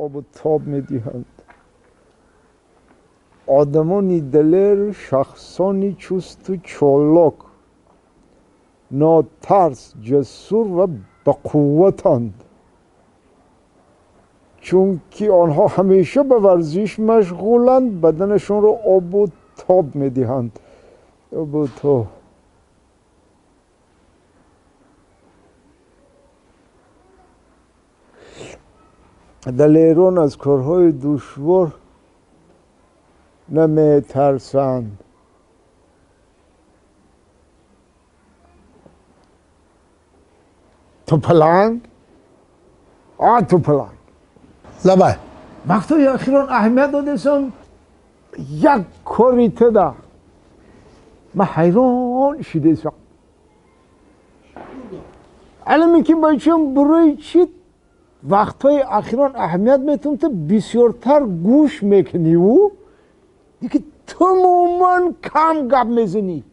آب و تاب میدهند. آدمانی دلیر، شخصانی چست و چالاک، ناترس، جسور و با قوتند، چون که آنها همیشه به ورزش مشغولند. بدنشون رو آب و تاب میدهند. آب و تاب. دلیران از کارهای دشوار نمیترسند. تو پلنگ؟ تو پلنگ. لبای وقتی اخیران اهمیت دادستم یک کاری تدا من حیران شدیدم. علمی که بچم برای چی وقتای اخیران اهمیت میتونم تو بسیارتر گوش میکنی و دیگه تماما کم گپ میزنی.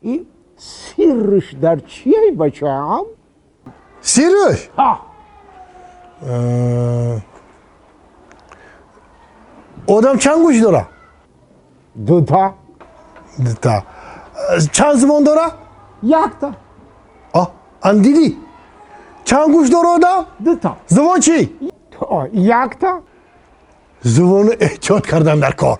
این سرش در چیه بچم؟ سیرش ها آدم چند گوش داره؟ دوتا تا چند زبان داره؟ یک تا اندیدی چند گوش داره آدم؟ دوتا زبان چی؟ یک تا زبان ایجاد کردن در کار.